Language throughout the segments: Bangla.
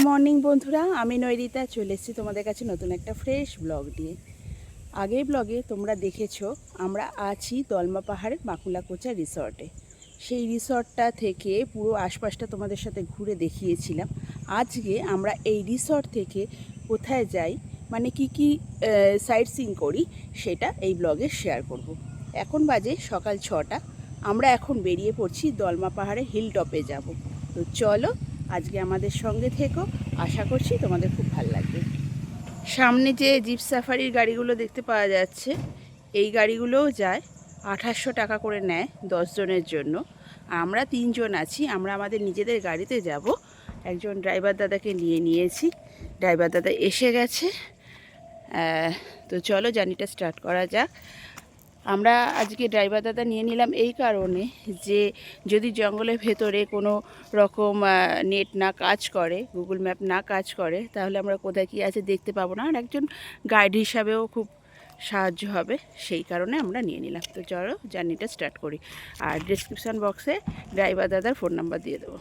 মর্নিং বন্ধুরা, আমি নৈরিতা চলে এসেছি তোমাদের কাছে নতুন একটা ফ্রেশ ব্লগ নিয়ে। আগের ব্লগে তোমরা দেখেছো আমরা আছি দলমা পাহাড়ের মাকুলাকোচা রিসর্টে। সেই রিসর্টটা থেকে পুরো আশপাশটা তোমাদের সাথে ঘুরে দেখিয়েছিলাম। আজকে আমরা এই রিসর্ট থেকে কোথায় যাই, মানে কি সাইট সিইং করি, সেটা এই ব্লগে শেয়ার করব। এখন বাজে সকাল 6টা। আমরা এখন বেরিয়ে পড়ছি দলমা পাহাড়ে হিল টপে যাব। তো চলো আজকে আমাদের সঙ্গে থেকো, আশা করছি তোমাদের খুব ভালো লাগবে। সামনে যে জিপ সাফারির গাড়িগুলো দেখতে পাওয়া যাচ্ছে, এই গাড়িগুলোও যায়, 2800 টাকা করে নেয় 10 জনের জন্য। আমরা 3 জন আছি, আমরা আমাদের নিজেদের গাড়িতে যাব। একজন ড্রাইভার দাদাকে নিয়েছি, ড্রাইভার দাদা এসে গেছে। তো চলো জার্নিটা স্টার্ট করা যাক। আমরা আজকে ড্রাইভার দাদা নিয়ে নিলাম এই কারণে যে যদি জঙ্গলের ভেতরে কোনো রকম নেট না কাজ করে, গুগল ম্যাপ না কাজ করে, তাহলে আমরা কোথায় কী আছে দেখতে পাবো না, আর একজন গাইড হিসাবেও খুব সাহায্য হবে, সেই কারণে আমরা নিয়ে নিলাম। তো চলো জার্নিটা স্টার্ট করি, আর ডেসক্রিপশান বক্সে ড্রাইভার দাদার ফোন নাম্বার দিয়ে দেবো।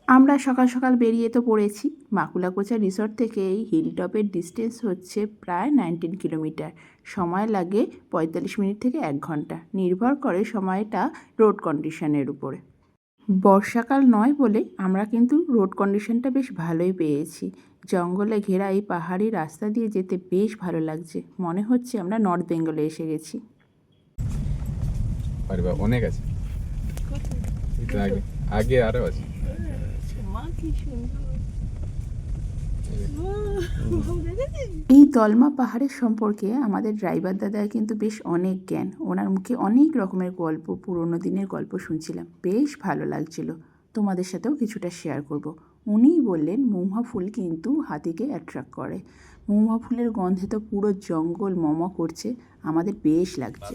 আমরা সকাল সকাল বেরিয়ে তো পড়েছি। মাকুলাকোচা রিসর্ট থেকে এই হিল টপের ডিস্টেন্স হচ্ছে প্রায় 19 কিলোমিটার। সময় লাগে 45 মিনিট থেকে 1 ঘন্টা, নির্ভর করে সময়টা রোড কন্ডিশনের উপরে। বর্ষাকাল নয় বলে আমরা কিন্তু রোড কন্ডিশনটা বেশ ভালোই পেয়েছি। জঙ্গলে ঘেরা এই পাহাড়ি রাস্তা দিয়ে যেতে বেশ ভালো লাগছে, মনে হচ্ছে আমরা নর্থ বেঙ্গলে এসে গেছি। অনেক আছে, আগে আরো আছে। এই দলমা পাহাড়ের সম্পর্কে আমাদের ড্রাইভার দাদার কিন্তু বেশ অনেক জ্ঞান। ওনার মুখে অনেক রকমের গল্প, পুরোনো দিনের গল্প শুনছিলাম, বেশ ভালো লাগছিল। তোমাদের সাথেও কিছুটা শেয়ার করব। উনিই বললেন মহুয়া ফুল কিন্তু হাতিকে অ্যাট্রাক্ট করে। মহুয়া ফুলের গন্ধে তো পুরো জঙ্গল করছে, আমাদের বেশ লাগছে।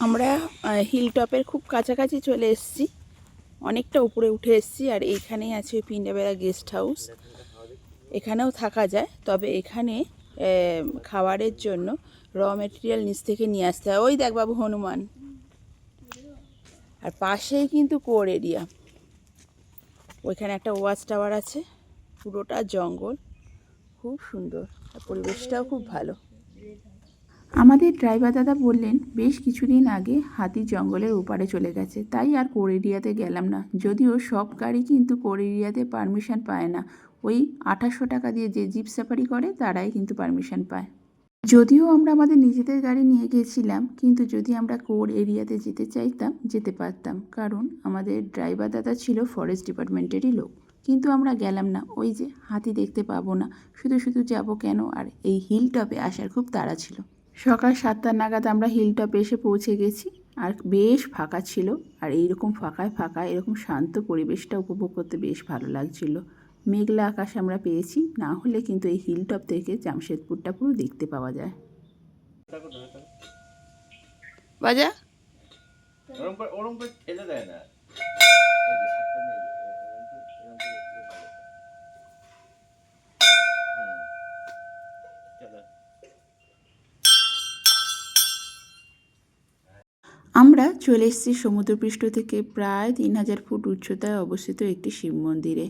আমরা হিল টপের খুব কাছাকাছি চলে এসেছি, অনেকটা উপরে উঠে এসেছি। আর এইখানেই আছে পিন্ডাবেড়া গেস্ট হাউস, এখানেও থাকা যায়, তবে এখানে খাবারের জন্য র মেটেরিয়াল নিচ থেকে নিয়ে আসতে হয়। ওই দেখ বাবু হনুমান। আর পাশেই কিন্তু কোর এরিয়া, ওইখানে একটা ওয়াচ টাওয়ার আছে, পুরোটা জঙ্গল, খুব সুন্দর, আর পরিবেশটাও খুব ভালো। আমাদের ড্রাইভার দাদা বললেন বেশ কিছুদিন আগে হাতি জঙ্গলের ওপারে চলে গেছে, তাই আর কোর এরিয়াতে গেলাম না। যদিও সব গাড়ি কিন্তু কোর এরিয়াতে পারমিশন পায় না, ওই 2800 টাকা দিয়ে যে জিপ সাফারি করে তারাই কিন্তু পারমিশন পায়। যদিও আমরা আমাদের নিজেদের গাড়ি নিয়ে গিয়েছিলাম, কিন্তু যদি আমরা কোর এরিয়াতে যেতে চাইতাম যেতে পারতাম, কারণ আমাদের ড্রাইভার দাদা ছিল ফরেস্ট ডিপার্টমেন্টেরই লোক। কিন্তু আমরা গেলাম না, ওই যে হাতি দেখতে পাবো না, শুধু শুধু যাবো কেন। আর এই হিল টপে আসার খুব তাড়া ছিল। সকাল 7টা নাগাদ আমরা হিল টপে এসে পৌঁছে গেছি, আর বেশ ফাঁকা ছিল। আর এইরকম ফাঁকায় এরকম শান্ত পরিবেশটা উপভোগ করতে বেশ ভালো লাগছিল। মেঘলা আকাশ আমরা পেয়েছি, না হলে কিন্তু এই হিল টপ থেকে জামশেদপুরটা পুরো দেখতে পাওয়া যায়। বাজা ঠেলে দেয় না। আমরা চলে এসেছি সমুদ্রপৃষ্ঠ থেকে প্রায় 3000 ফুট উচ্চতায় অবস্থিত একটি শিব মন্দিরে।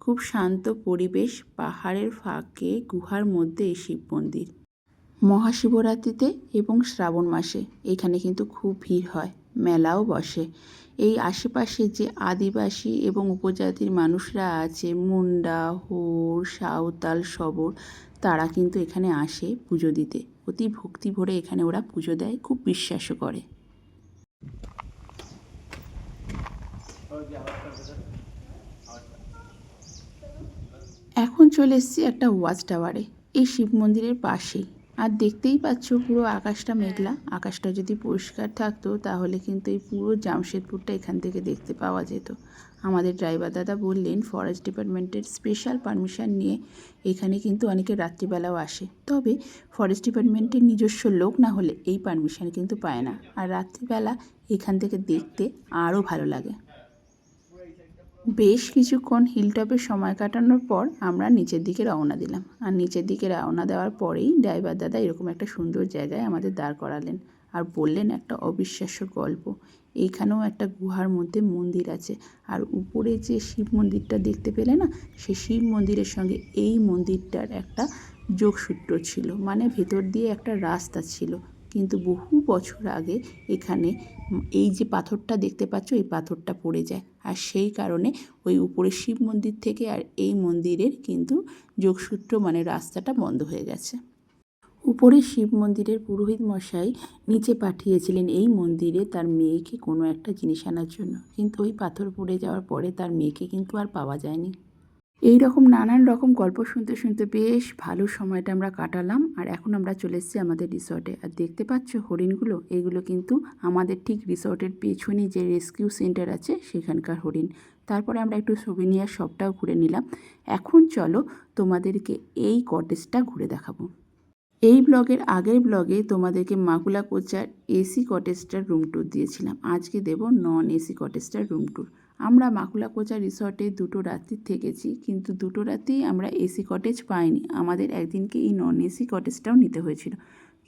খুব শান্ত পরিবেশ, পাহাড়ের ফাঁকে গুহার মধ্যে এই শিব মন্দির। মহাশিবরাত্রিতে এবং শ্রাবণ মাসে এখানে কিন্তু খুব ভিড় হয়, মেলাও বসে। এই আশেপাশে যে আদিবাসী এবং উপজাতির মানুষরা আছে, মুন্ডা, হোর, সাঁওতাল, শবর, তারা কিন্তু এখানে আসে পুজো দিতে। অতি ভক্তি ভরে এখানে ওরা পুজো দেয়, খুব বিশ্বাসও করে। এখন চলে এসেছি একটা ওয়াচ টাওয়ারে, এই শিব মন্দিরের পাশেই। আর দেখতেই পাচ্ছ পুরো আকাশটা মেঘলা। আকাশটা যদি পরিষ্কার থাকতো তাহলে কিন্তু এই পুরো জামশেদপুরটা এখান থেকে দেখতে পাওয়া যেত। আমাদের ড্রাইভার দাদা বললেন ফরেস্ট ডিপার্টমেন্টের স্পেশাল পারমিশন নিয়ে এখানে কিন্তু অনেকে রাত্রিবেলাও আসে, তবে ফরেস্ট ডিপার্টমেন্টের নিজস্ব লোক না হলে এই পারমিশন কিন্তু পায় না। আর রাত্রিবেলা এখান থেকে দেখতে আরও ভালো লাগে। বেশ কিছুক্ষণ হিলটপে সময় কাটানোর পর আমরা নিচের দিকে রওনা দিলাম। আর নিচের দিকে রওনা দেওয়ার পরেই ড্রাইভার দাদা এরকম একটা সুন্দর জায়গায় আমাদের দাঁড় করালেন। আর বললেন একটা অবিশ্বাস্য গল্প। এইখানেও একটা গুহার মধ্যে মন্দির আছে, আর উপরে যে শিব মন্দিরটা দেখতে পেলে না, সেই শিব মন্দিরের সঙ্গে এই মন্দিরটার একটা যোগসূত্র ছিল, মানে ভেতর দিয়ে একটা রাস্তা ছিল। কিন্তু বহু বছর আগে এখানে এই যে পাথরটা দেখতে পাচ্ছ, এই পাথরটা পড়ে যায়, আর সেই কারণে ওই উপরে শিব মন্দির থেকে আর এই মন্দিরের কিন্তু যোগসূত্র মানে রাস্তাটা বন্ধ হয়ে গেছে। উপরে শিব মন্দিরের পুরোহিত মশাই নিচে পাঠিয়েছিলেন এই মন্দিরে তার মেয়েকে কোনো একটা জিনিস আনার জন্য, কিন্তু ওই পাথর পড়ে যাওয়ার পরে তার মেয়েকে কিন্তু আর পাওয়া যায়নি। এই রকম নানান রকম গল্প শুনতে শুনতে বেশ ভালো সময়টা আমরা কাটালাম। আর এখন আমরা চলে এসেছি আমাদের রিসর্টে। আর দেখতে পাচ্ছ হরিণগুলো, এগুলো কিন্তু আমাদের ঠিক রিসর্টের পেছনে যে রেস্কিউ সেন্টার আছে সেখানকার হরিণ। তারপরে আমরা একটু সোভেনিয়ার শপটাও ঘুরে নিলাম। এখন চলো তোমাদেরকে এই কটেজটা ঘুরে দেখাবো। এই ব্লগের আগের ব্লগে তোমাদেরকে মাকুলা কোচার এসি কটেজটার রুম ট্যুর দিয়েছিলাম। আজকে দেব নন এসি কটেজটার রুম ট্যুর। আমরা মাকুলা কোচা রিসর্টে 2টো রাত্রি থেকেছি, কিন্তু 2টো রাতেই আমরা এসি কটেজ পাইনি। আমাদের একদিনকে এই নন এসি কটেজটাও নিতে হয়েছিল।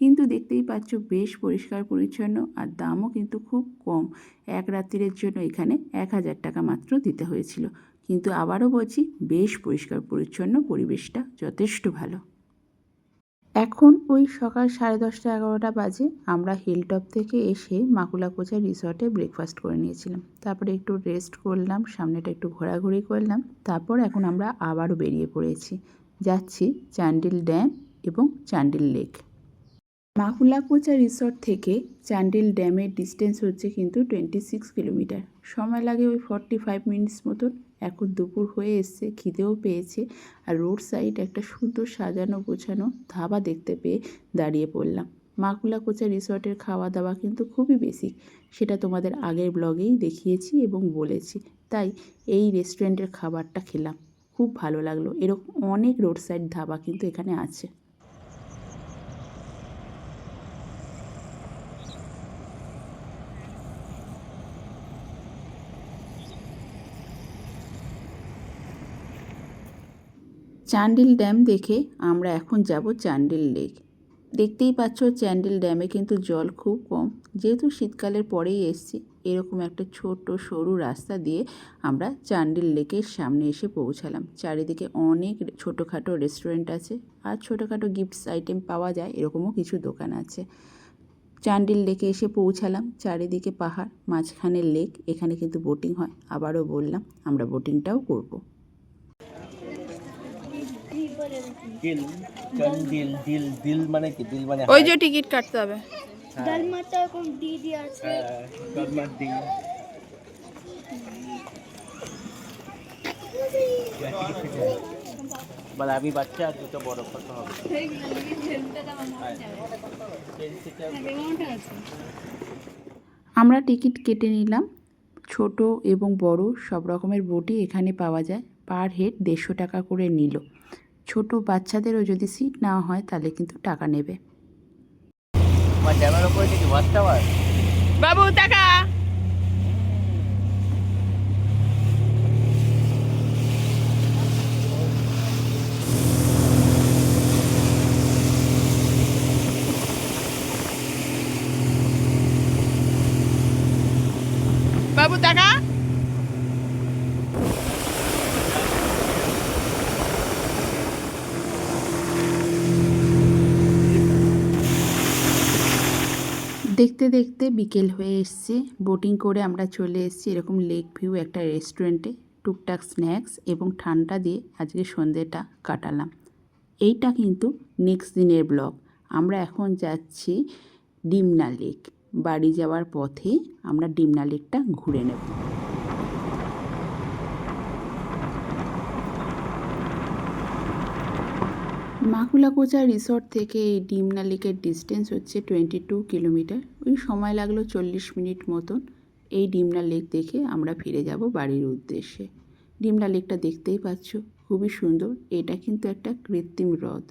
কিন্তু দেখতেই পাচ্ছ বেশ পরিষ্কার পরিচ্ছন্ন, আর দামও কিন্তু খুব কম। এক রাত্রির জন্য এখানে 1000 টাকা মাত্র দিতে হয়েছিল। কিন্তু আবারও বলছি, বেশ পরিষ্কার পরিচ্ছন্ন, পরিবেশটা যথেষ্ট ভালো। এখন ওই সকাল 10:30-11টা বাজে। আমরা হিলটপ থেকে এসে মাকুলা কোচা রিসর্টে ব্রেকফাস্ট করে নিয়েছিলাম। তারপরে একটু রেস্ট করলাম, সামনেটা একটু ঘোরাঘুরি করলাম। তারপর এখন আমরা আবারও বেরিয়ে পড়েছি, যাচ্ছি চান্ডিল ড্যাম এবং চান্ডিল লেক। মাকুলা কোচা রিসর্ট থেকে চান্ডিল ড্যামের ডিস্টেন্স হচ্ছে কিন্তু 26 কিলোমিটার। সময় লাগে ওই 45 মিনিটস মতন। এখন দুপুর হয়ে এসছে, খিদেও পেয়েছে, আর রোড সাইড একটা সুন্দর সাজানো গোছানো ধাবা দেখতে পেয়ে দাঁড়িয়ে পড়লাম। মাকুলা কোচা রিসর্টের খাওয়া দাওয়া কিন্তু খুবই বেসিক, সেটা তোমাদের আগের ব্লগেই দেখিয়েছি এবং বলেছি। তাই এই রেস্টুরেন্টের খাবারটা খেলাম, খুব ভালো লাগলো। এরকম অনেক রোড সাইড ধাবা কিন্তু এখানে আছে। চান্ডিল ড্যাম দেখে আমরা এখন যাব চান্ডিল লেক। দেখতেই পাচ্ছ চান্ডিল ড্যামে কিন্তু জল খুব কম, যেহেতু শীতকালের পরেই এসছি। এরকম একটা ছোট সরু রাস্তা দিয়ে আমরা চান্ডিল লেকের সামনে এসে পৌঁছালাম। চারিদিকে অনেক ছোটোখাটো রেস্টুরেন্ট আছে, আর ছোটোখাটো গিফটস আইটেম পাওয়া যায়, এরকমও কিছু দোকান আছে। চান্ডিল লেকে এসে পৌঁছালাম। চারিদিকে পাহাড়, মাঝখানে লেক। এখানে কিন্তু বোটিং হয়। আবারও বললাম, আমরা বোটিংটাও করব। দিল দিল দিল দিল মানে কি? দিল মানে ওই যে টিকিট কাটতে হবে। ডালমাটা এরকম দিদি আছে। ডালমার দিল। মানে আমি বাচ্চা আর দুটো বড়, কত হবে? আমরা টিকিট কেটে নিলাম। ছোট এবং বড় সব রকমের বোটই এখানে পাওয়া যায়। পার হেড 150 টাকা করে নিল। ছোট বাচ্চাদেরও যদি সিট নেওয়া হয় তাহলে কিন্তু টাকা নেবে। আমার ড্যামের উপরে কি ওয়াচ টাওয়ার? বাবু টাকা। বাবু টাকা। দেখতে দেখতে বিকেল হয়ে এসছে। বোটিং করে আমরা চলে এসেছি এরকম লেক ভিউ একটা রেস্টুরেন্টে। টুকটাক স্ন্যাক্স এবং ঠান্ডা দিয়ে আজকে সন্ধ্যেটা কাটালাম। এইটা কিন্তু নেক্সট দিনের ব্লগ। আমরা এখন যাচ্ছি ডিমনা লেক। বাড়ি যাওয়ার পথে আমরা ডিমনা লেকটা ঘুরে নেব। মাকুলা কোচা রিসর্ট থেকে এই ডিমনা লেকের ডিস্টেন্স হচ্ছে 22 কিলোমিটার। ওই সময় লাগলো 40 মিনিট মতন। এই ডিমনা লেক দেখে আমরা ফিরে যাব বাড়ির উদ্দেশ্যে। ডিমনা লেকটা দেখতেই পাচ্ছ, খুবই সুন্দর। এটা কিন্তু একটা কৃত্রিম হ্রদ।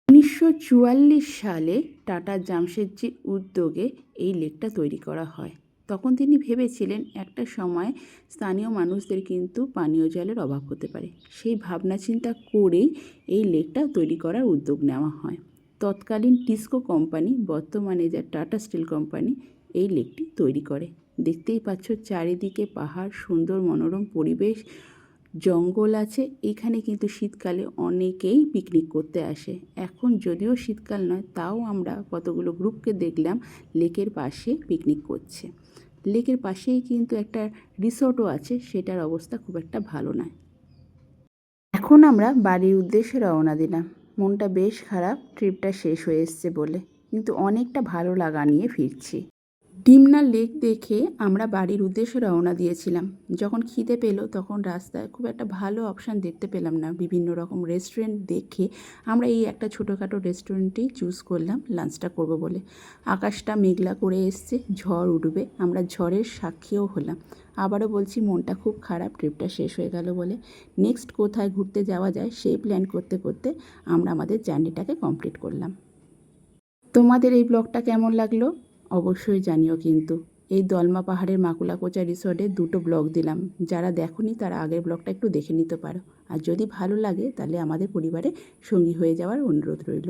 1944 সালে টাটা জামশেদজির উদ্যোগে এই লেকটা তৈরি করা হয়। তখন তিনি ভেবেছিলেন একটা সময় স্থানীয় মানুষদের কিন্তু পানীয় জলের অভাব হতে পারে। সেই ভাবনা চিন্তা করেই এই লেকটা তৈরি করার উদ্যোগ নেওয়া হয়। তৎকালীন টিসকো কোম্পানি, বর্তমানে যা টাটা স্টিল কোম্পানি, এই লেকটি তৈরি করে। দেখতেই পাচ্ছ চারিদিকে পাহাড়, সুন্দর মনোরম পরিবেশ, জঙ্গল আছে। এখানে কিন্তু শীতকালে অনেকেই পিকনিক করতে আসে। এখন যদিও শীতকাল নয়, তাও আমরা কতগুলো গ্রুপকে দেখলাম লেকের পাশে পিকনিক করছে। লেকের পাশেই কিন্তু একটা রিসর্টও আছে, সেটার অবস্থা খুব একটা ভালো নয়। এখন আমরা বাড়ির উদ্দেশ্যে রওনা দিলাম। মনটা বেশ খারাপ, ট্রিপটা শেষ হয়ে এসছে বলে, কিন্তু অনেকটা ভালো লাগা নিয়ে ফিরছি। ডিমনা লেক দেখে আমরা বাড়ির উদ্দেশ্যে রওনা দিয়েছিলাম। যখন খিদে পেলো তখন রাস্তায় খুব একটা ভালো অপশান দেখতে পেলাম না। বিভিন্ন রকম রেস্টুরেন্ট দেখে আমরা এই একটা ছোটোখাটো রেস্টুরেন্টেই চুজ করলাম লাঞ্চটা করব বলে। আকাশটা মেঘলা করে এসছে, ঝড় উঠবে, আমরা ঝড়ের সাক্ষীও হলাম। আবারও বলছি, মনটা খুব খারাপ, ট্রিপটা শেষ হয়ে গেল বলে। নেক্সট কোথায় ঘুরতে যাওয়া যায় সেই প্ল্যান করতে করতে আমরা আমাদের জার্নিটাকে কমপ্লিট করলাম। তোমাদের এই ব্লগটা কেমন লাগলো অবশ্যই জানিও কিন্তু। এই দলমা পাহাড়ের মাকুলাকোচা রিসর্টে 2টো ব্লগ দিলাম। যারা দেখোনি তারা আগের ব্লগটা একটু দেখে নিতে পারো। আর যদি ভালো লাগে তাহলে আমাদের পরিবারে সঙ্গী হয়ে যাওয়ার অনুরোধ রইল।